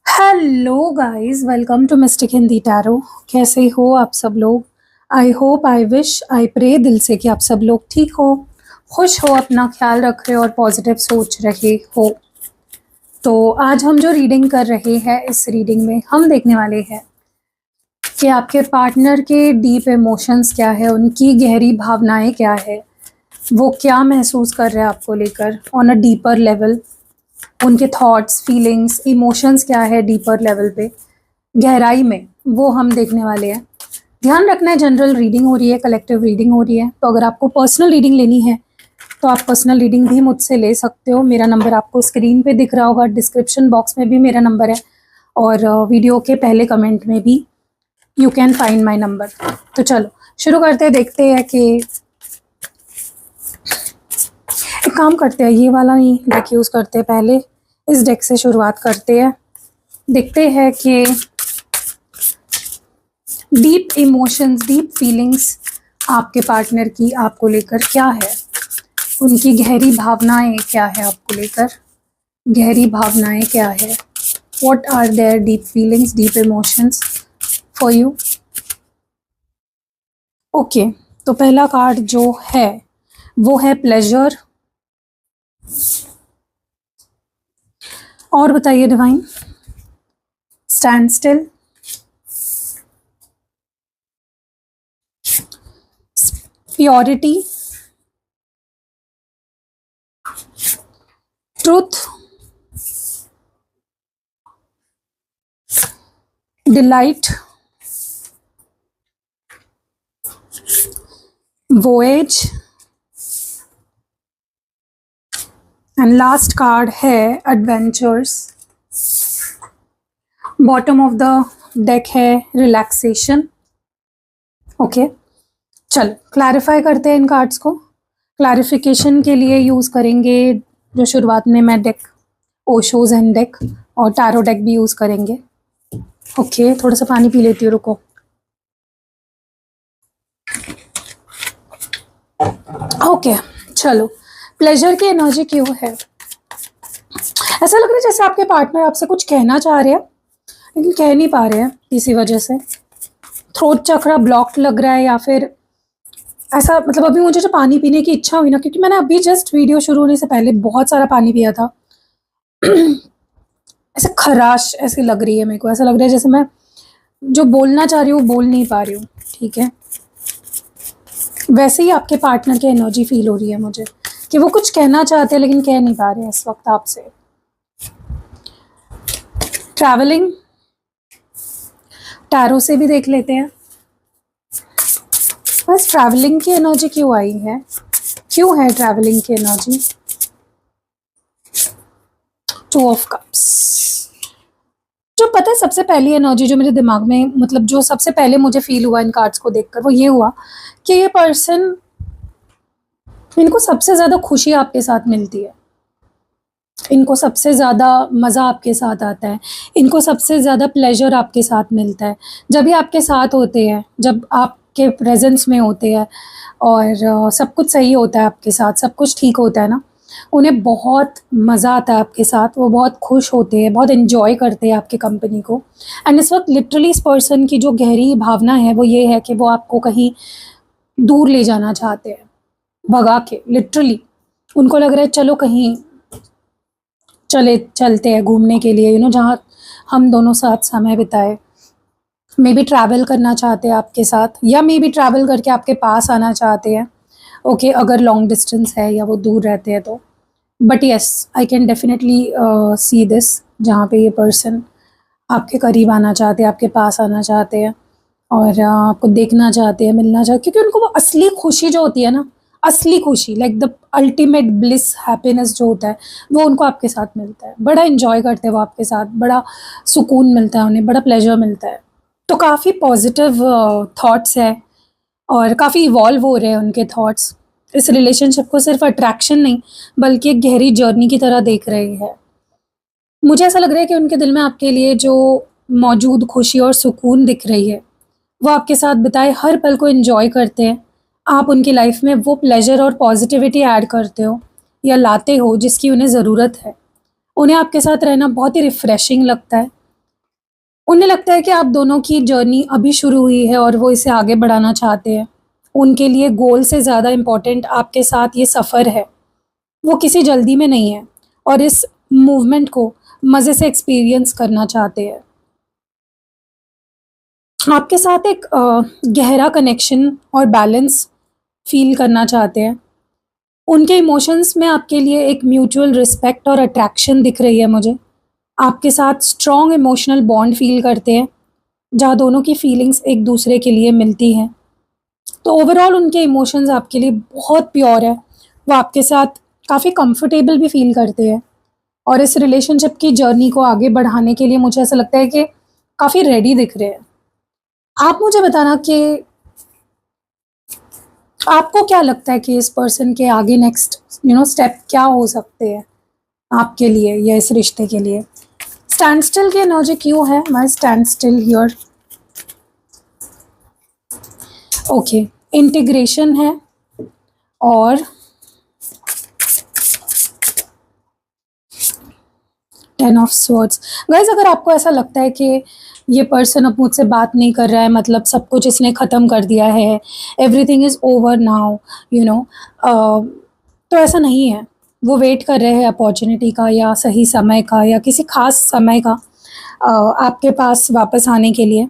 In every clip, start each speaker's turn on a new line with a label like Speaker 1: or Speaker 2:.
Speaker 1: Hello guys, welcome to mystic Hindi tarot. कैसे हो आप सब लोग? I hope, I wish, I pray दिल से कि आप सब लोग ठीक हो, खुश हो, अपना ख्याल रख रहे हो और पॉजिटिव सोच रहे हो। तो आज हम जो रीडिंग कर रहे हैं, इस रीडिंग में हम देखने वाले हैं कि आपके पार्टनर के डीप इमोशंस क्या है, उनकी गहरी भावनाएं क्या है, वो क्या महसूस कर रहे हैं आपको लेकर ऑन अ डीपर लेवल। उनके थॉट्स, फीलिंग्स, इमोशंस क्या है डीपर लेवल पे, गहराई में, वो हम देखने वाले हैं। ध्यान रखना है, जनरल रीडिंग हो रही है, कलेक्टिव रीडिंग हो रही है। तो अगर आपको पर्सनल रीडिंग लेनी है तो आप पर्सनल रीडिंग भी मुझसे ले सकते हो। मेरा नंबर आपको स्क्रीन पे दिख रहा होगा, डिस्क्रिप्शन बॉक्स में भी मेरा नंबर है और वीडियो के पहले कमेंट में भी you can find my number. तो चलो शुरू करते हैं, देखते हैं कि एक काम करते हैं, ये वाला नहीं डेक यूज़ करते हैं, पहले इस डेक से शुरुआत करते हैं। देखते हैं कि डीप इमोशंस, डीप फीलिंग्स आपके पार्टनर की आपको लेकर क्या है, उनकी गहरी भावनाएं क्या है आपको लेकर, गहरी भावनाएं क्या है, what are there deep feelings, deep emotions for you. Okay, तो पहला कार्ड जो है वो है प्लेजर। और बताइए divine. Stand still, purity, truth, delight, voyage and last card है adventures. Bottom of the deck है रिलैक्सेशन। ओके, चलो क्लैरिफाई करते हैं इन कार्ड्स को। क्लैरिफिकेशन के लिए यूज़ करेंगे जो शुरुआत में मैं डेक ओशोज एंड डेक और टैरो डेक भी यूज़ करेंगे। ओके, थोड़ा सा पानी पी लेती हूँ, रुको। ओके, चलो प्लेजर की एनर्जी क्यों है? ऐसा लग रहा है जैसे आपके पार्टनर आपसे कुछ कहना चाह रहे हैं लेकिन कह नहीं पा रहे हैं किसी वजह से। थ्रोट चक्रा ब्लॉक्ड लग रहा है या फिर ऐसा, मतलब अभी मुझे जो पानी पीने की इच्छा हुई ना, क्योंकि मैंने अभी जस्ट वीडियो शुरू होने से पहले बहुत सारा पानी पिया था। ऐसे खराश ऐसी लग रही है मेरे को, ऐसा लग रहा है जैसे मैं जो बोलना चाह रही हूँ बोल नहीं पा रही हूँ। ठीक है, वैसे ही आपके पार्टनर की एनर्जी फील हो रही है मुझे कि वो कुछ कहना चाहते हैं लेकिन कह नहीं पा रहे हैं इस वक्त आपसे। ट्रैवलिंग, टैरो से भी देख लेते हैं। बस ट्रैवलिंग की एनर्जी क्यों आई है, क्यों है ट्रैवलिंग की एनर्जी? Two of cups. जो पता है सबसे पहली एनर्जी जो मेरे दिमाग में, मतलब जो सबसे पहले मुझे फील हुआ इन कार्ड्स को देखकर, वो ये हुआ कि ये पर्सन, इनको सबसे ज़्यादा खुशी आपके साथ मिलती है, इनको सबसे ज़्यादा मज़ा आपके साथ आता है, इनको सबसे ज़्यादा प्लेजर आपके साथ मिलता है जब भी आपके साथ होते हैं, जब आपके प्रेजेंस में होते हैं और सब कुछ सही होता है आपके साथ, सब कुछ ठीक होता है ना, उन्हें बहुत मज़ा आता है आपके साथ, वो बहुत खुश होते हैं, बहुत इन्जॉय करते हैं आपकी कंपनी को। एंड इस वक्त लिटरली इस पर्सन की जो गहरी भावना है वो ये है कि वो आपको कहीं दूर ले जाना चाहते हैं, भगा के। लिटरली उनको लग रहा है चलो कहीं चलते हैं घूमने के लिए, जहाँ हम दोनों साथ समय बिताए। मे बी ट्रैवल करना चाहते हैं आपके साथ, या मे बी ट्रैवल करके आपके पास आना चाहते हैं। ओके, अगर लॉन्ग डिस्टेंस है या वो दूर रहते हैं तो। But yes, I can definitely see this, जहाँ पे ये पर्सन आपके करीब आना चाहते हैं, आपके पास आना चाहते हैं और आपको देखना चाहते हैं, मिलना चाहते हैं, क्योंकि उनको वो असली खुशी जो होती है ना, असली खुशी, like the ultimate bliss, happiness जो होता है, वो उनको आपके साथ मिलता है। बड़ा इन्जॉय करते हैं वो आपके साथ, बड़ा सुकून मिलता है उन्हें, बड़ा प्लेजर मिलता है। तो काफ़ी पॉजिटिव थॉट्स है और काफ़ी इवॉल्व हो रहे हैं उनके थॉट्स। इस रिलेशनशिप को सिर्फ अट्रैक्शन नहीं बल्कि एक गहरी जर्नी की तरह देख रहे हैं। मुझे ऐसा लग रहा है कि उनके दिल में आपके लिए जो मौजूद खुशी और सुकून दिख रही है, वो आपके साथ बिताए हर पल को एंजॉय करते हैं। आप उनकी लाइफ में वो प्लेजर और पॉजिटिविटी ऐड करते हो या लाते हो जिसकी उन्हें ज़रूरत है। उन्हें आपके साथ रहना बहुत ही रिफ़्रेशिंग लगता है, उन्हें लगता है कि आप दोनों की जर्नी अभी शुरू हुई है और वो इसे आगे बढ़ाना चाहते हैं। उनके लिए गोल से ज़्यादा इम्पोर्टेंट आपके साथ ये सफ़र है। वो किसी जल्दी में नहीं है और इस मूवमेंट को मज़े से एक्सपीरियंस करना चाहते हैं। आपके साथ एक गहरा कनेक्शन और बैलेंस फ़ील करना चाहते हैं। उनके इमोशंस में आपके लिए एक म्यूचुअल रिस्पेक्ट और अट्रैक्शन दिख रही है मुझे। आपके साथ स्ट्रॉन्ग इमोशनल बॉन्ड फ़ील करते हैं, जहाँ दोनों की फीलिंग्स एक दूसरे के लिए मिलती हैं। तो ओवरऑल उनके इमोशंस आपके लिए बहुत प्योर है। वो आपके साथ काफ़ी कंफर्टेबल भी फ़ील करते हैं और इस रिलेशनशिप की जर्नी को आगे बढ़ाने के लिए मुझे ऐसा लगता है कि काफ़ी रेडी दिख रहे हैं। आप मुझे बताना कि आपको क्या लगता है कि इस पर्सन के आगे नेक्स्ट स्टेप क्या हो सकते हैं आपके लिए या इस रिश्ते के लिए? स्टैंड स्टिल की एनर्जी क्यों है? मैं stand still here. Okay, integration है और 10 ऑफ स्वॉर्ड्स। गाइस, अगर आपको ऐसा लगता है कि ये पर्सन अब मुझसे बात नहीं कर रहा है, मतलब सब कुछ इसने ख़त्म कर दिया है, everything is over now, you know, तो ऐसा नहीं है। वो वेट कर रहे हैं अपॉर्चुनिटी का या सही समय का या किसी ख़ास समय का आपके पास वापस आने के लिए।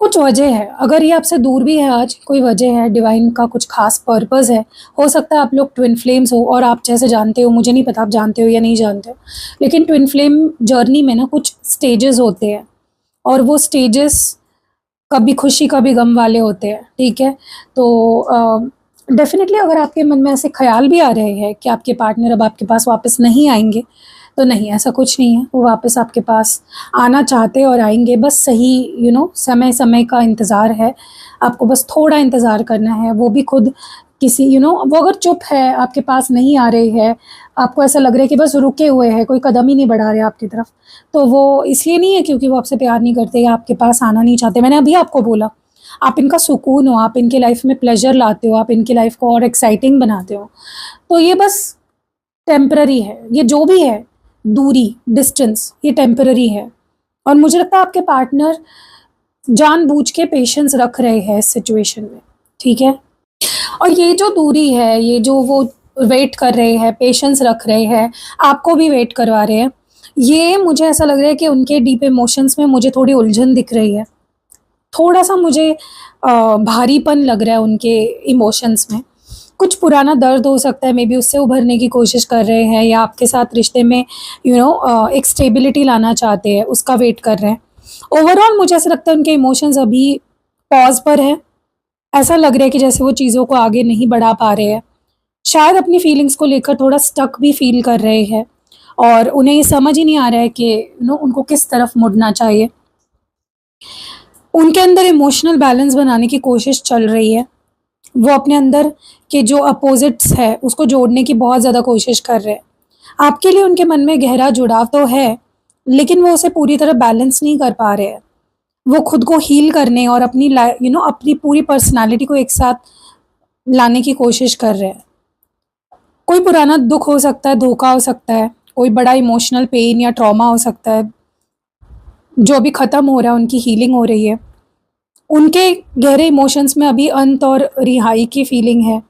Speaker 1: कुछ वजह है, अगर ये आपसे दूर भी है आज, कोई वजह है, डिवाइन का कुछ खास पर्पस है। हो सकता है आप लोग ट्विन फ्लेम्स हो और आप जैसे जानते हो, मुझे नहीं पता आप जानते हो या नहीं जानते हो, लेकिन ट्विन फ्लेम जर्नी में ना कुछ स्टेजेस होते हैं और वो स्टेजेस कभी खुशी कभी गम वाले होते हैं, ठीक है? तो डेफिनेटली अगर आपके मन में ऐसे ख्याल भी आ रहे हैं कि आपके पार्टनर अब आपके पास वापस नहीं आएंगे, तो नहीं, ऐसा कुछ नहीं है। वो वापस आपके पास आना चाहते और आएंगे, बस सही समय समय का इंतज़ार है। आपको बस थोड़ा इंतज़ार करना है। वो भी खुद किसी वो अगर चुप है, आपके पास नहीं आ रही है, आपको ऐसा लग रहा है कि बस रुके हुए हैं, कोई कदम ही नहीं बढ़ा रहे आपकी तरफ, तो वो इसलिए नहीं है क्योंकि वो आपसे प्यार नहीं करते या आपके पास आना नहीं चाहते। मैंने अभी आपको बोला, आप इनका सुकून हो, आप इनकी लाइफ में प्लेजर लाते हो, आप इनकी लाइफ को और एक्साइटिंग बनाते हो। तो ये बस टेम्पररी है, ये जो भी है, दूरी, डिस्टेंस, ये टेम्पररी है। और मुझे लगता है आपके पार्टनर जानबूझ के पेशेंस रख रहे हैं इस सिचुएशन में, ठीक है? और ये जो दूरी है, ये जो वो वेट कर रहे हैं, पेशेंस रख रहे हैं, आपको भी वेट करवा रहे हैं, ये मुझे ऐसा लग रहा है कि उनके डीप इमोशंस में मुझे थोड़ी उलझन दिख रही है। थोड़ा-सा मुझे भारीपन लग रहा है उनके इमोशंस में। कुछ पुराना दर्द हो सकता है, मे बी उससे उभरने की कोशिश कर रहे हैं या आपके साथ रिश्ते में एक स्टेबिलिटी लाना चाहते हैं, उसका वेट कर रहे हैं। ओवरऑल मुझे ऐसा लगता है उनके इमोशंस अभी पॉज़ पर है। ऐसा लग रहा है कि जैसे वो चीज़ों को आगे नहीं बढ़ा पा रहे हैं। शायद अपनी फीलिंग्स को लेकर थोड़ा स्टक भी फ़ील कर रहे हैं और उन्हें ये समझ ही नहीं आ रहा है कि उनको किस तरफ मुड़ना चाहिए। उनके अंदर इमोशनल बैलेंस बनाने की कोशिश चल रही है। वो अपने अंदर के जो अपोज़िट्स है, उसको जोड़ने की बहुत ज़्यादा कोशिश कर रहे हैं। आपके लिए उनके मन में गहरा जुड़ाव तो है, लेकिन वो उसे पूरी तरह बैलेंस नहीं कर पा रहे हैं। वो खुद को हील करने और अपनी पूरी पर्सनैलिटी को एक साथ लाने की कोशिश कर रहे हैं। कोई पुराना दुःख हो सकता है, धोखा हो सकता है, कोई बड़ा इमोशनल पेन या ट्रॉमा हो सकता है, जो अभी ख़त्म हो रहा है, उनकी हीलिंग हो रही है। उनके गहरे इमोशंस में अभी अंत और रिहाई की फीलिंग है।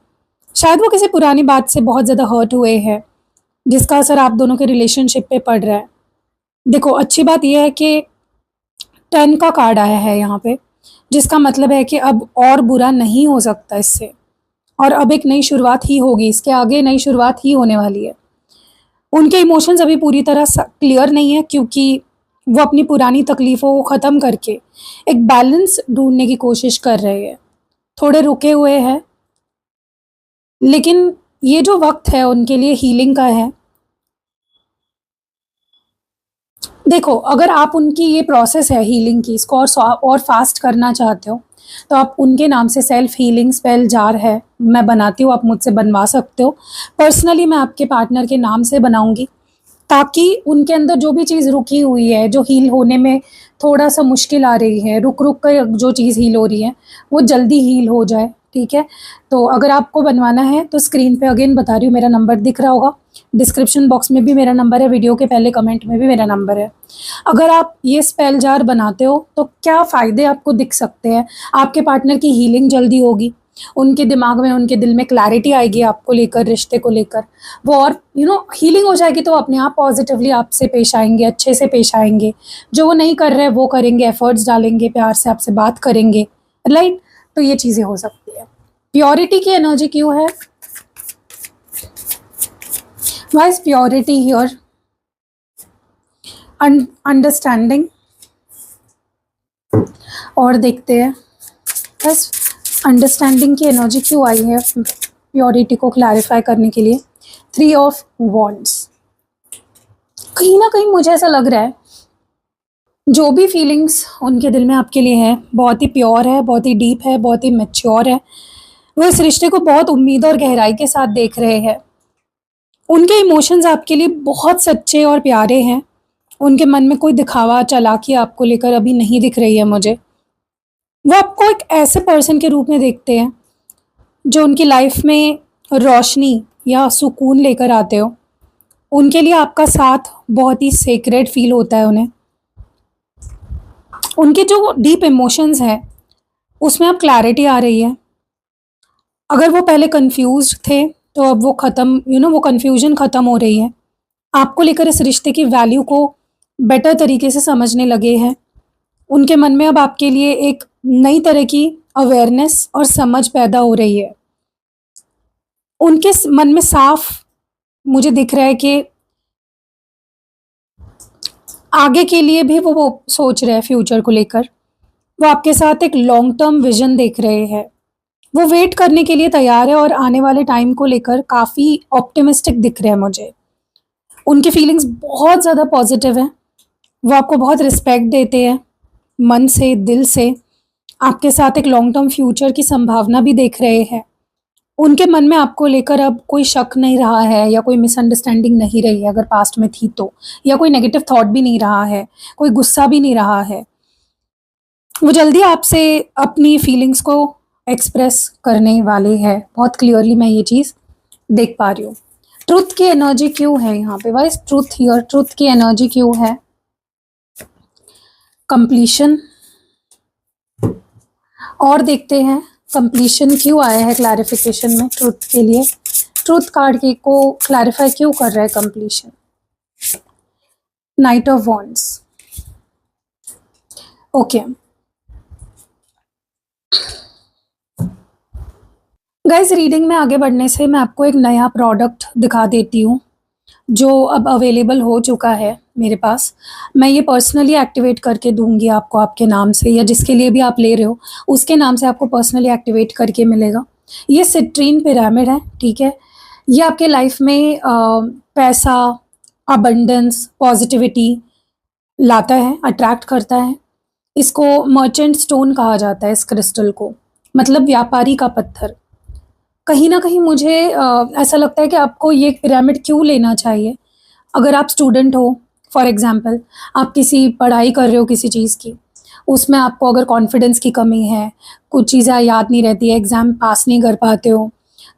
Speaker 1: शायद वो किसी पुरानी बात से बहुत ज़्यादा हर्ट हुए हैं, जिसका असर आप दोनों के रिलेशनशिप पे पड़ रहा है। देखो, अच्छी बात ये है कि 10 का कार्ड आया है यहाँ पे, जिसका मतलब है कि अब और बुरा नहीं हो सकता इससे और अब एक नई शुरुआत ही होगी, इसके आगे नई शुरुआत ही होने वाली है। उनके इमोशंस अभी पूरी तरह क्लियर नहीं है क्योंकि वो अपनी पुरानी तकलीफ़ों को ख़त्म करके एक बैलेंस ढूँढने की कोशिश कर रहे हैं। थोड़े रुके हुए हैं, लेकिन ये जो वक़्त है उनके लिए हीलिंग का है। देखो, अगर आप उनकी ये प्रोसेस है हीलिंग की, इसको और फ़ास्ट करना चाहते हो, तो आप उनके नाम से सेल्फ हीलिंग स्पेल जार है, मैं बनाती हूँ, आप मुझसे बनवा सकते हो। पर्सनली मैं आपके पार्टनर के नाम से बनाऊँगी, ताकि उनके अंदर जो भी चीज़ रुकी हुई है, जो हील होने में थोड़ा-सा मुश्किल आ रही है, रुक-रुक कर जो चीज़ हील हो रही है, वो जल्दी हील हो जाए, ठीक है? तो अगर आपको बनवाना है, तो स्क्रीन पे अगेन बता रही हूँ, मेरा नंबर दिख रहा होगा, डिस्क्रिप्शन बॉक्स में भी मेरा नंबर है, वीडियो के पहले कमेंट में भी मेरा नंबर है। अगर आप ये स्पेल जार बनाते हो तो क्या फ़ायदे आपको दिख सकते हैं? आपके पार्टनर की हीलिंग जल्दी होगी, उनके दिमाग में, उनके दिल में क्लैरिटी आएगी आपको लेकर, रिश्ते को लेकर। वो और हीलिंग हो जाएगी तो अपने आप पॉजिटिवली आपसे पेश आएंगे, अच्छे से पेश आएंगे। जो वो नहीं कर रहे वो करेंगे, एफर्ट्स डालेंगे, प्यार से आपसे बात करेंगे, राइट? तो ये चीज़ें हो सकती है। प्योरिटी की एनर्जी क्यों है? Why is purity here? Understanding. और देखते हैं बस अंडरस्टैंडिंग की एनर्जी क्यों आई है प्योरिटी को क्लैरिफाई करने के लिए। 3 ऑफ वॉन्ड्स। कहीं ना कहीं मुझे ऐसा लग रहा है जो भी फीलिंग्स उनके दिल में आपके लिए है बहुत ही प्योर है, बहुत ही डीप है, बहुत ही मैच्योर है। वो इस रिश्ते को बहुत उम्मीद और गहराई के साथ देख रहे हैं। उनके इमोशंस आपके लिए बहुत सच्चे और प्यारे हैं। उनके मन में कोई दिखावा, चालाकी आपको लेकर अभी नहीं दिख रही है मुझे। वो आपको एक ऐसे पर्सन के रूप में देखते हैं जो उनकी लाइफ में रोशनी या सुकून लेकर आते हो। उनके लिए आपका साथ बहुत ही सेक्रेड फील होता है उन्हें। उनके जो डीप इमोशंस हैं उसमें अब क्लैरिटी आ रही है। अगर वो पहले कंफ्यूज्ड थे तो अब वो ख़त्म, वो कन्फ्यूजन ख़त्म हो रही है। आपको लेकर इस रिश्ते की वैल्यू को बेटर तरीके से समझने लगे हैं। उनके मन में अब आपके लिए एक नई तरह की अवेयरनेस और समझ पैदा हो रही है। उनके मन में साफ मुझे दिख रहा है कि आगे के लिए भी वो सोच रहे हैं, फ्यूचर को लेकर। वो आपके साथ एक लॉन्ग टर्म विजन देख रहे हैं। वो वेट करने के लिए तैयार है और आने वाले टाइम को लेकर काफ़ी ऑप्टिमिस्टिक दिख रहे हैं मुझे। उनकी फीलिंग्स बहुत ज़्यादा पॉजिटिव है। वो आपको बहुत रिस्पेक्ट देते हैं, मन से, दिल से। आपके साथ एक लॉन्ग टर्म फ्यूचर की संभावना भी देख रहे हैं। उनके मन में आपको लेकर अब कोई शक नहीं रहा है या कोई मिसअंडरस्टैंडिंग नहीं रही है, अगर पास्ट में थी तो, या कोई नेगेटिव थॉट भी नहीं रहा है, कोई गुस्सा भी नहीं रहा है। वो जल्दी आपसे अपनी फीलिंग्स को एक्सप्रेस करने वाले हैं। बहुत क्लियरली मैं ये चीज़ देख पा रही हूँ। ट्रुथ की एनर्जी क्यों है यहाँ पे? Wise truth here? ट्रुथ की एनर्जी क्यों है? कंप्लीशन। और देखते हैं कंप्लीशन क्यों आया है क्लैरिफिकेशन में ट्रुथ के लिए। ट्रुथ कार्ड के को क्लैरिफाई क्यों कर रहा है completion? Night of wands. Okay guys, reading में आगे बढ़ने से मैं आपको एक नया प्रोडक्ट दिखा देती हूँ जो अब अवेलेबल हो चुका है मेरे पास। मैं ये पर्सनली एक्टिवेट करके दूंगी आपको, आपके नाम से, या जिसके लिए भी आप ले रहे हो उसके नाम से आपको पर्सनली एक्टिवेट करके मिलेगा। ये सिट्रीन पिरामिड है, ठीक है? ये आपके लाइफ में पैसा, अबंडेंस, पॉजिटिविटी लाता है, अट्रैक्ट करता है। इसको मर्चेंट स्टोन कहा जाता है इस क्रिस्टल को, मतलब व्यापारी का पत्थर। कहीं ना कहीं मुझे ऐसा लगता है कि आपको ये पिरामिड क्यों लेना चाहिए। अगर आप स्टूडेंट हो, फॉर एग्जांपल आप किसी पढ़ाई कर रहे हो किसी चीज़ की, उसमें आपको अगर कॉन्फिडेंस की कमी है, कुछ चीज़ें याद नहीं रहती है, एग्ज़ाम पास नहीं कर पाते हो,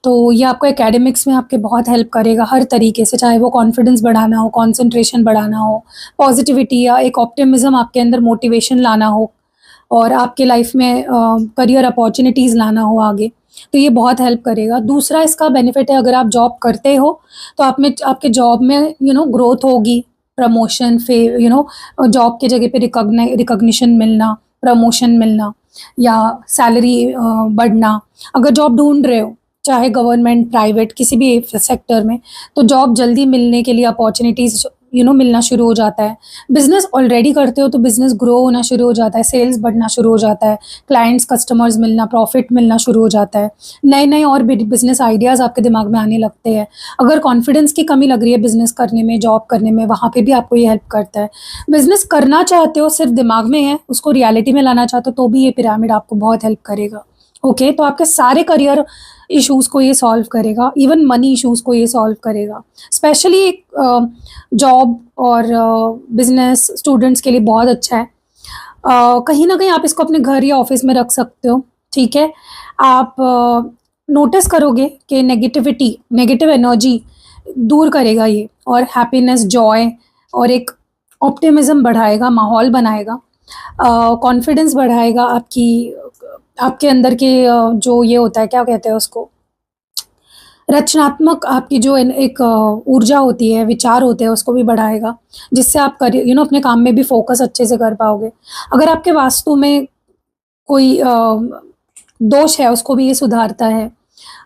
Speaker 1: तो ये आपको एकेडमिक्स में आपके बहुत हेल्प करेगा हर तरीके से। चाहे वो कॉन्फिडेंस बढ़ाना हो, कंसंट्रेशन बढ़ाना हो, पॉजिटिविटी या एक ऑप्टिमिज्म आपके अंदर, मोटिवेशन लाना हो, और आपके लाइफ में करियर अपॉर्चुनिटीज़ लाना हो आगे, तो ये बहुत हेल्प करेगा। दूसरा इसका बेनिफिट है, अगर आप जॉब करते हो तो आप में, आपके जॉब में ग्रोथ होगी, प्रमोशन, जॉब के जगह पे रिकॉग्निशन मिलना, प्रमोशन मिलना, या सैलरी बढ़ना। अगर जॉब ढूंढ रहे हो, चाहे गवर्नमेंट, प्राइवेट, किसी भी सेक्टर में, तो जॉब जल्दी मिलने के लिए अपॉर्चुनिटीज़ मिलना शुरू हो जाता है। बिज़नेस ऑलरेडी करते हो तो बिज़नेस ग्रो होना शुरू हो जाता है, सेल्स बढ़ना शुरू हो जाता है, क्लाइंट्स, कस्टमर्स मिलना, प्रॉफिट मिलना शुरू हो जाता है, नए नए और भी बिज़नेस आइडियाज़ आपके दिमाग में आने लगते हैं। अगर कॉन्फिडेंस की कमी लग रही है बिज़नेस करने में, जॉब करने में, वहाँ पे भी आपको ये हेल्प करता है। बिज़नेस करना चाहते हो, सिर्फ दिमाग में है, उसको रियलिटी में लाना चाहते हो, तो भी ये पिरामिड आपको बहुत हेल्प करेगा। ओके, तो आपके सारे करियर इश्यूज़ को ये सॉल्व करेगा, इवन मनी इश्यूज़ को ये सॉल्व करेगा। स्पेशली जॉब और बिजनेस स्टूडेंट्स के लिए बहुत अच्छा है। कहीं ना कहीं आप इसको अपने घर या ऑफिस में रख सकते हो, ठीक है? आप नोटिस करोगे कि नेगेटिव एनर्जी दूर करेगा ये, और हैप्पीनेस, जॉय और एक ऑप्टिमिज्म बढ़ाएगा, माहौल बनाएगा, कॉन्फिडेंस बढ़ाएगा आपके अंदर के जो ये होता है, क्या कहते हैं उसको, रचनात्मक आपकी जो एक ऊर्जा होती है, विचार होते हैं, उसको भी बढ़ाएगा, जिससे आप अपने काम में भी फोकस अच्छे से कर पाओगे। अगर आपके वास्तु में कोई दोष है, उसको भी ये सुधारता है,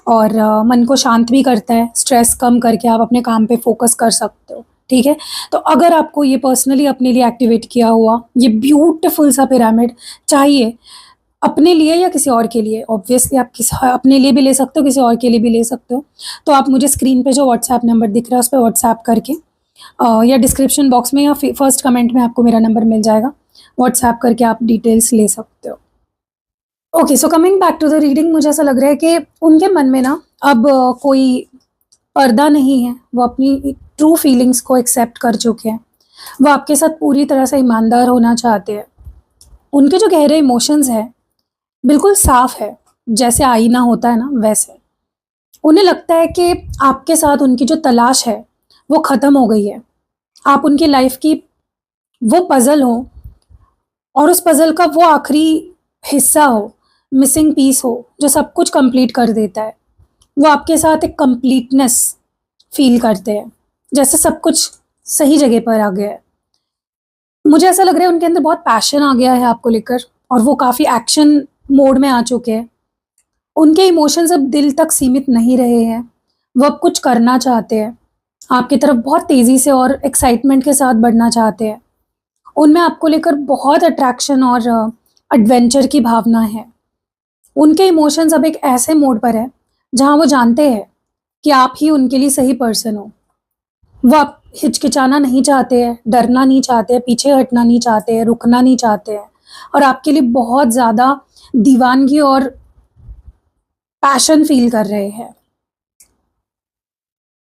Speaker 1: और मन को शांत भी करता है, स्ट्रेस कम करके आप अपने काम पे फोकस कर सकते हो। ठीक है, तो अगर आपको ये पर्सनली अपने लिए एक्टिवेट किया हुआ ये ब्यूटीफुल सा पिरामिड चाहिए, अपने लिए या किसी और के लिए, ऑब्वियसली आप अपने लिए भी ले सकते हो, किसी और के लिए भी ले सकते हो, तो आप मुझे स्क्रीन पे जो व्हाट्सएप नंबर दिख रहा है उस पर व्हाट्सएप करके, या डिस्क्रिप्शन बॉक्स में या फर्स्ट कमेंट में आपको मेरा नंबर मिल जाएगा, व्हाट्सएप करके आप डिटेल्स ले सकते हो। Okay, so coming back to the reading, मुझे ऐसा लग रहा है कि उनके मन में ना अब कोई पर्दा नहीं है, वो अपनी ट्रू फीलिंग्स को एक्सेप्ट कर चुके हैं, वो आपके साथ पूरी तरह से ईमानदार होना चाहते हैं। उनके जो गहरे इमोशंस हैं बिल्कुल साफ है, जैसे आईना होता है ना, वैसे। उन्हें लगता है कि आपके साथ उनकी जो तलाश है वो ख़त्म हो गई है, आप उनकी लाइफ की वो पज़ल हो, और उस पज़ल का वो आखिरी हिस्सा हो, मिसिंग पीस हो, जो सब कुछ कंप्लीट कर देता है। वो आपके साथ एक कंप्लीटनेस फील करते हैं, जैसे सब कुछ सही जगह पर आ गया है। मुझे ऐसा लग रहा है उनके अंदर बहुत पैशन आ गया है आपको लेकर, और वो काफ़ी एक्शन मोड में आ चुके हैं। उनके इमोशंस अब दिल तक सीमित नहीं रहे हैं, वो अब कुछ करना चाहते हैं, आपकी तरफ बहुत तेज़ी से और एक्साइटमेंट के साथ बढ़ना चाहते हैं। उनमें आपको लेकर बहुत अट्रैक्शन और एडवेंचर की भावना है। उनके इमोशंस अब एक ऐसे मोड पर है जहाँ वो जानते हैं कि आप ही उनके लिए सही पर्सन हो। वो आप हिचकिचाना नहीं चाहते हैं, डरना नहीं चाहते हैं, पीछे हटना नहीं चाहते हैं, रुकना नहीं चाहते हैं, और आपके लिए बहुत ज़्यादा दीवानगी और पैशन फील कर रहे हैं।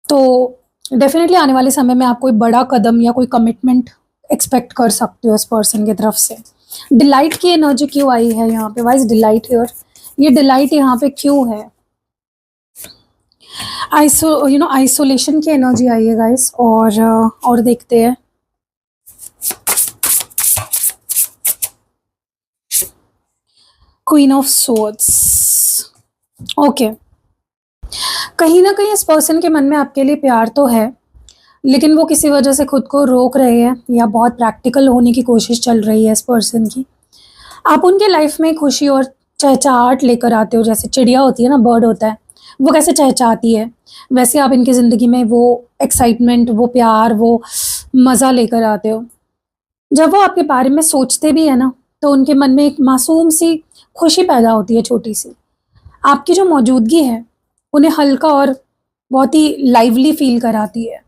Speaker 1: तो डेफिनेटली आने वाले समय में आप कोई बड़ा कदम या कोई कमिटमेंट एक्सपेक्ट कर सकते हो इस पर्सन की तरफ से। डिलाइट की एनर्जी क्यों आई है यहाँ पे? Why is delight here? ये डिलाइट यहाँ पे क्यों है? आइसोलेशन की एनर्जी आई है गाइस, और देखते हैं। Queen of swords. ओके, कहीं ना कहीं इस पर्सन के मन में आपके लिए प्यार तो है, लेकिन वो किसी वजह से खुद को रोक रहे हैं, या बहुत प्रैक्टिकल होने की कोशिश चल रही है इस पर्सन की। आप उनके लाइफ में खुशी और चहचहाट लेकर आते हो, जैसे चिड़िया होती है ना, बर्ड होता है, वो कैसे चहचहाती है, वैसे आप इनकी ज़िंदगी में वो एक्साइटमेंट, वो प्यार, वो मज़ा लेकर आते हो। जब वो आपके बारे में सोचते भी है ना, तो उनके मन में एक मासूम सी खुशी पैदा होती है, छोटी सी। आपकी जो मौजूदगी है उन्हें हल्का और बहुत ही लाइवली फील कराती है।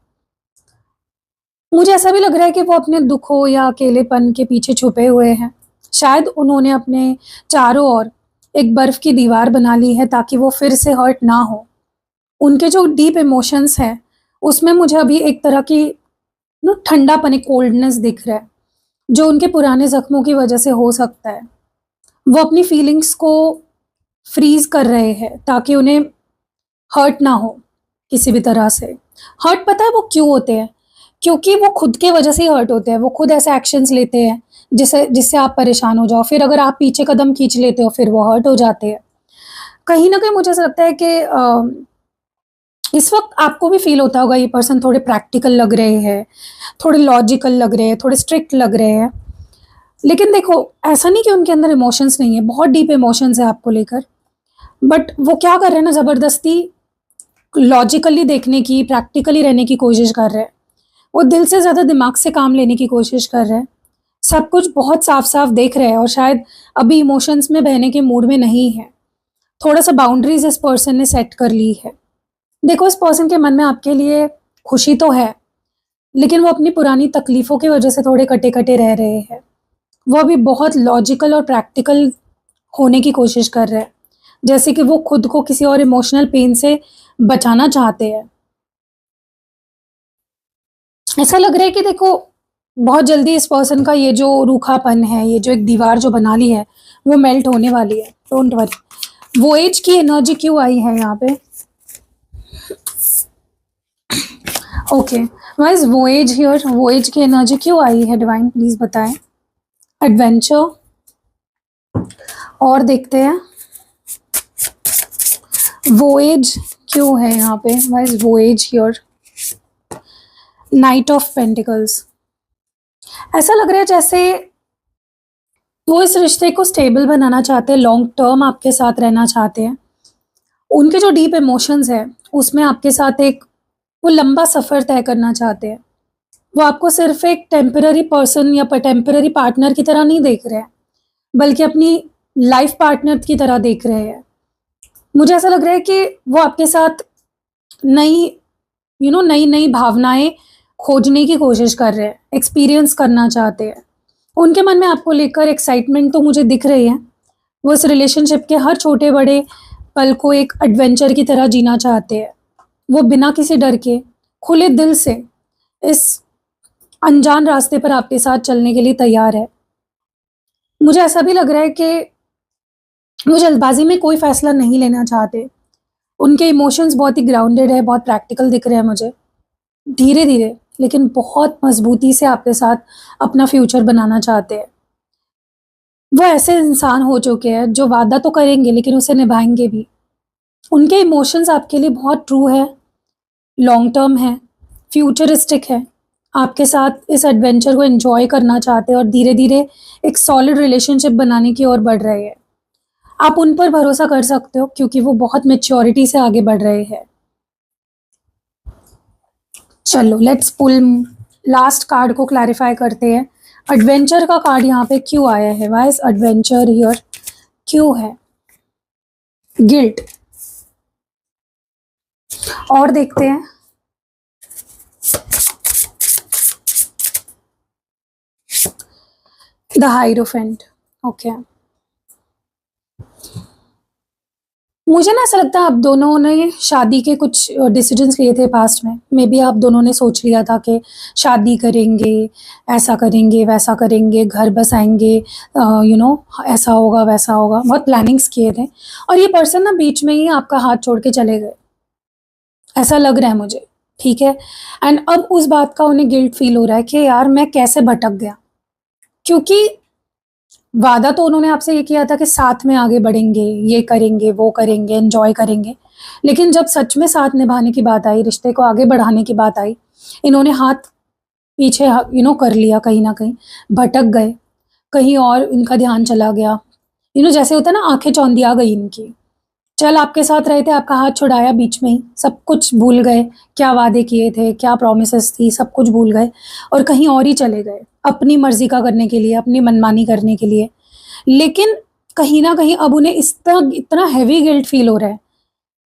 Speaker 1: मुझे ऐसा भी लग रहा है कि वो अपने दुखों या अकेलेपन के पीछे छुपे हुए हैं। शायद उन्होंने अपने चारों ओर एक बर्फ़ की दीवार बना ली है ताकि वो फिर से हर्ट ना हो। उनके जो डीप इमोशंस हैं, उसमें मुझे अभी एक तरह की ठंडापन, एक कोल्डनेस दिख रहा है, जो उनके पुराने ज़ख्मों की वजह से हो सकता है। वो अपनी फीलिंग्स को फ्रीज़ कर रहे हैं ताकि उन्हें हर्ट ना हो किसी भी तरह से। हर्ट पता है वो क्यों होते हैं? क्योंकि वो खुद के वजह से ही हर्ट होते हैं। वो खुद ऐसे एक्शंस लेते हैं जिससे आप परेशान हो जाओ, फिर अगर आप पीछे कदम खींच लेते हो, फिर वो हर्ट हो जाते हैं। कहीं न कहीं मुझे ऐसा लगता है कि इस वक़्त आपको भी फ़ील होता होगा ये पर्सन थोड़े प्रैक्टिकल लग रहे हैं, थोड़े लॉजिकल लग रहे हैं, थोड़े स्ट्रिक्ट लग रहे हैं। लेकिन देखो, ऐसा नहीं कि उनके अंदर इमोशंस नहीं है, बहुत डीप इमोशंस है आपको लेकर। बट वो क्या कर रहे हैं ना, ज़बरदस्ती लॉजिकली देखने की, प्रैक्टिकली रहने की कोशिश कर रहे हैं। वो दिल से ज़्यादा दिमाग से काम लेने की कोशिश कर रहे हैं। सब कुछ बहुत साफ-साफ देख रहे हैं, और शायद अभी इमोशंस में बहने के मूड में नहीं है। थोड़ा-सा बाउंड्रीज़ इस पर्सन ने सेट कर ली है। देखो, इस पर्सन के मन में आपके लिए खुशी तो है, लेकिन वो अपनी पुरानी तकलीफ़ों की वजह से थोड़े कटे-कटे रह रहे हैं। वो अभी बहुत लॉजिकल और प्रैक्टिकल होने की कोशिश कर रहे हैं, जैसे कि वो खुद को किसी और इमोशनल पेन से बचाना चाहते हैं। ऐसा लग रहा है कि देखो, बहुत जल्दी इस पर्सन का ये जो रूखापन है, ये जो एक दीवार जो बना ली है, वो मेल्ट होने वाली है। Don't worry. वो एज की एनर्जी क्यों आई है यहाँ पे? Okay, wise voyage here, voyage की एनर्जी क्यों आई है डिवाइन, प्लीज बताएं। एडवेंचर, और देखते हैं वोएज क्यों है यहाँ पे। Wise voyage here, night of pentacles. ऐसा लग रहा है जैसे वो इस रिश्ते को स्टेबल बनाना चाहते हैं, लॉन्ग टर्म आपके साथ रहना चाहते हैं। उनके जो डीप इमोशंस है उसमें आपके साथ एक वो लंबा सफ़र तय करना चाहते हैं। वो आपको सिर्फ एक टेम्पररी पर्सन या टेम्पररी पार्टनर की तरह नहीं देख रहे हैं, बल्कि अपनी लाइफ पार्टनर की तरह देख रहे हैं। मुझे ऐसा लग रहा है कि वो आपके साथ नई नई नई भावनाएं खोजने की कोशिश कर रहे हैं, एक्सपीरियंस करना चाहते हैं। उनके मन में आपको लेकर एक्साइटमेंट तो मुझे दिख रही है। वो इस रिलेशनशिप के हर छोटे बड़े पल को एक एडवेंचर की तरह जीना चाहते हैं। वो बिना किसी डर के खुले दिल से इस अनजान रास्ते पर आपके साथ चलने के लिए तैयार है। मुझे ऐसा भी लग रहा है कि वो जल्दबाजी में कोई फैसला नहीं लेना चाहते। उनके इमोशंस बहुत ही ग्राउंडेड है, बहुत प्रैक्टिकल दिख रहे हैं मुझे। धीरे धीरे लेकिन बहुत मजबूती से आपके साथ अपना फ्यूचर बनाना चाहते हैं। वो ऐसे इंसान हो चुके हैं जो वादा तो करेंगे लेकिन उसे निभाएंगे भी। उनके इमोशंस आपके लिए बहुत ट्रू है, लॉन्ग टर्म है, फ्यूचरिस्टिक है। आपके साथ इस एडवेंचर को एंजॉय करना चाहते हैं और धीरे धीरे एक सॉलिड रिलेशनशिप बनाने की ओर बढ़ रहे हैं। आप उन पर भरोसा कर सकते हो क्योंकि वो बहुत मैच्योरिटी से आगे बढ़ रहे हैं। चलो लेट्स पुल लास्ट कार्ड को क्लैरिफाई करते हैं। एडवेंचर का कार्ड यहाँ पे क्यों आया है, वाई इज एडवेंचर हियर, क्यों है गिल्ट। और देखते हैं द हाइरोफेंट। ओके, मुझे ना ऐसा लगता है आप दोनों ने शादी के कुछ डिसीजंस लिए थे पास्ट में। मे बी आप दोनों ने सोच लिया था कि शादी करेंगे, ऐसा करेंगे, वैसा करेंगे, घर बसाएंगे, ऐसा होगा वैसा होगा, बहुत प्लानिंग्स किए थे। और ये पर्सन ना बीच में ही आपका हाथ छोड़ के चले गए, ऐसा लग रहा है मुझे। ठीक है, एंड अब उस बात का उन्हें गिल्ट फील हो रहा है कि यार मैं कैसे भटक गया, क्योंकि वादा तो उन्होंने आपसे ये किया था कि साथ में आगे बढ़ेंगे, ये करेंगे, वो करेंगे, एंजॉय करेंगे। लेकिन जब सच में साथ निभाने की बात आई, रिश्ते को आगे बढ़ाने की बात आई, इन्होंने हाथ पीछे कर लिया, कहीं ना कहीं भटक गए, कहीं और इनका ध्यान चला गया। जैसे होता है ना, आंखें चौंधी आ गई इनकी। चल आपके साथ रहे थे, आपका हाथ छुड़ाया बीच में ही, सब कुछ भूल गए, क्या वादे किए थे, क्या प्रॉमिसेस थी, सब कुछ भूल गए और कहीं और ही चले गए अपनी मर्जी का करने के लिए, अपनी मनमानी करने के लिए। लेकिन कहीं ना कहीं अब उन्हें इतना हैवी गिल्ट फील हो रहा है,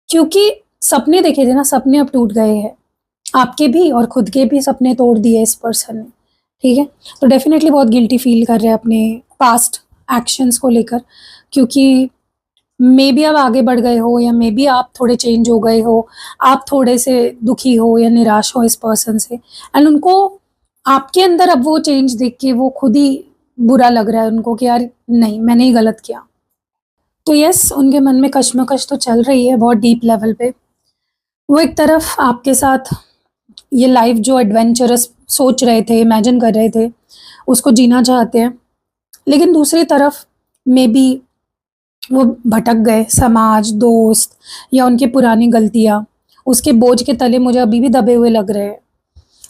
Speaker 1: क्योंकि सपने देखे थे ना, सपने अब टूट गए हैं। आपके भी और खुद के भी सपने तोड़ दिए इस पर्सन ने। ठीक है, तो डेफिनेटली बहुत गिल्टी फील कर रहे हैं अपने पास्ट एक्शंस को लेकर, क्योंकि मे बी आप आगे बढ़ गए हो या मे बी आप थोड़े चेंज हो गए हो, आप थोड़े से दुखी हो या निराश हो इस पर्सन से, एंड उनको आपके अंदर अब वो चेंज देख के वो खुद ही बुरा लग रहा है उनको कि यार नहीं, मैंने ही गलत किया। तो यस, उनके मन में कश्मकश तो चल रही है बहुत डीप लेवल पे। वो एक तरफ आपके साथ ये लाइफ जो एडवेंचरस सोच रहे थे, इमेजिन कर रहे थे, उसको जीना चाहते हैं, लेकिन दूसरी तरफ मे बी वो भटक गए। समाज, दोस्त या उनकी पुरानी गलतियाँ, उसके बोझ के तले मुझे अभी भी दबे हुए लग रहे हैं।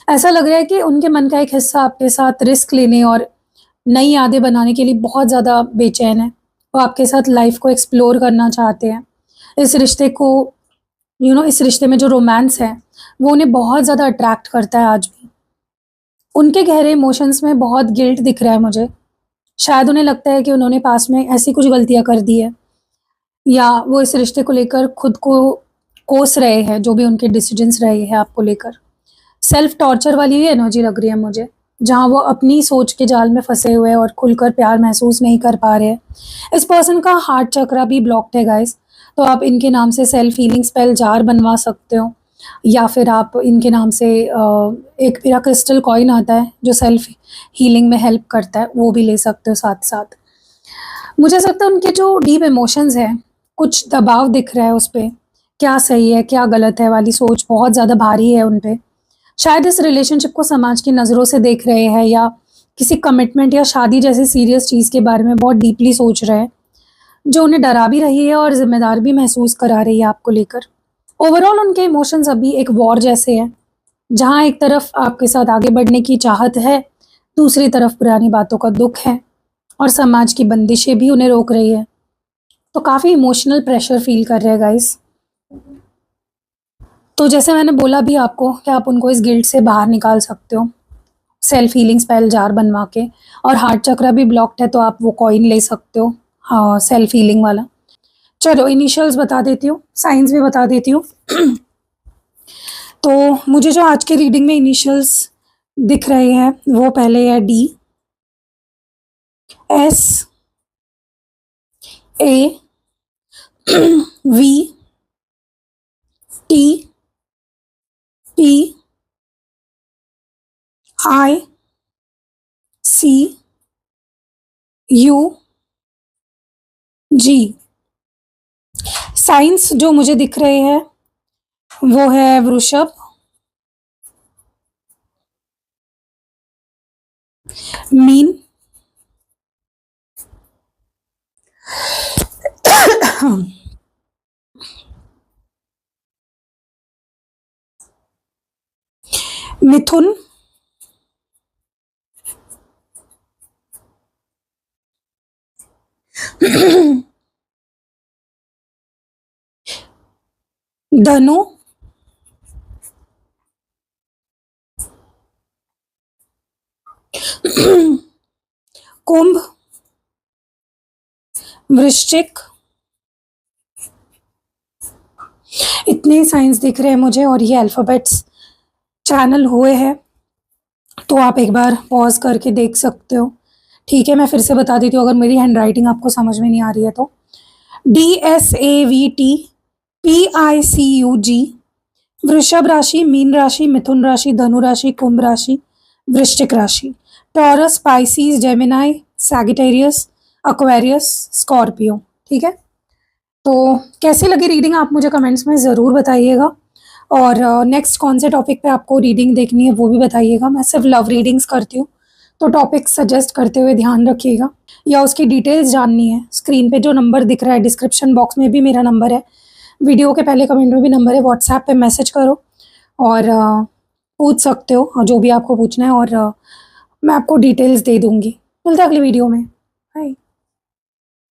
Speaker 1: ऐसा लग रहा है कि उनके मन का एक हिस्सा आपके साथ रिस्क लेने और नई यादें बनाने के लिए बहुत ज़्यादा बेचैन है। वो आपके साथ लाइफ को एक्सप्लोर करना चाहते हैं। इस रिश्ते को इस रिश्ते में जो रोमांस है वो उन्हें बहुत ज़्यादा अट्रैक्ट करता है आज भी। उनके गहरे इमोशंस में बहुत गिल्ट दिख रहा है मुझे। शायद उन्हें लगता है कि उन्होंने पास में ऐसी कुछ गलतियाँ कर दी है, या वो इस रिश्ते को लेकर खुद को कोस रहे हैं, जो भी उनके डिसीजंस रहे हैं आपको लेकर। सेल्फ टॉर्चर वाली ही एनर्जी लग रही है मुझे, जहाँ वो अपनी सोच के जाल में फंसे हुए हैं और खुलकर प्यार महसूस नहीं कर पा रहे हैं। इस पर्सन का हार्ट चक्रा भी ब्लॉक्ड है गाइस, तो आप इनके नाम से सेल्फ हीलिंग स्पेल जार बनवा सकते हो, या फिर आप इनके नाम से एक मेरा क्रिस्टल कॉइन आता है जो सेल्फ हीलिंग में हेल्प करता है, वो भी ले सकते हो साथ साथ। मुझे ऐसा लगता है उनके जो डीप इमोशंस हैं, कुछ दबाव दिख रहा है उस पर, क्या सही है क्या गलत है वाली सोच बहुत ज़्यादा भारी है उन पे। शायद इस रिलेशनशिप को समाज की नज़रों से देख रहे हैं, या किसी कमिटमेंट या शादी जैसी सीरियस चीज़ के बारे में बहुत डीपली सोच रहे हैं, जो उन्हें डरा भी रही है और जिम्मेदार भी महसूस करा रही है आपको लेकर। ओवरऑल उनके इमोशंस अभी एक वॉर जैसे हैं, जहाँ एक तरफ आपके साथ आगे बढ़ने की चाहत है, दूसरी तरफ पुरानी बातों का दुख है और समाज की बंदिशें भी उन्हें रोक रही है। तो काफ़ी इमोशनल प्रेशर फील कर रहे हैं गाइस। तो जैसे मैंने बोला भी आपको कि आप उनको इस गिल्ट से बाहर निकाल सकते हो सेल्फ हीलिंग स्पेल जार बनवा के, और हार्ट चक्र भी ब्लॉक्ड है तो आप वो कॉइन ले सकते हो, हाँ, सेल्फ हीलिंग वाला। चलो इनिशियल्स बता देती हूँ, साइंस भी बता देती हूँ। तो मुझे जो आज के रीडिंग में इनिशियल्स दिख रहे हैं वो पहले है D, S, A, V, T, P, I, C, U, G. Science जो मुझे दिख रहे हैं वो है वृषभ, मीन, मिथुन, धनु, कुंभ, वृश्चिक। इतने साइंस दिख रहे हैं मुझे और ये अल्फ़ाबेट्स चैनल हुए हैं, तो आप एक बार पॉज करके देख सकते हो। ठीक है, मैं फिर से बता देती हूँ अगर मेरी हैंड राइटिंग आपको समझ में नहीं आ रही है तो। DSAVT PICUG, वृषभ राशि, मीन राशि, मिथुन राशि, धनु राशि, कुंभ राशि, वृश्चिक राशि, taurus, species, Gemini, Sagittarius, Aquarius, Scorpio. ठीक है, तो कैसी लगी रीडिंग आप मुझे कमेंट्स में ज़रूर बताइएगा, और नेक्स्ट कौन से टॉपिक पे आपको रीडिंग देखनी है वो भी बताइएगा। मैं सिर्फ लव रीडिंग्स करती हूँ, तो टॉपिक सजेस्ट करते हुए ध्यान रखिएगा, या उसकी डिटेल्स जाननी है स्क्रीन पे जो नंबर दिख रहा है, डिस्क्रिप्शन बॉक्स में भी मेरा नंबर है, वीडियो के पहले कमेंट में भी नंबर है, व्हाट्सएप पे मैसेज करो और पूछ सकते हो और जो भी आपको पूछना है, और मैं आपको डिटेल्स दे दूँगी। मिलते हैं अगली वीडियो में। बाय।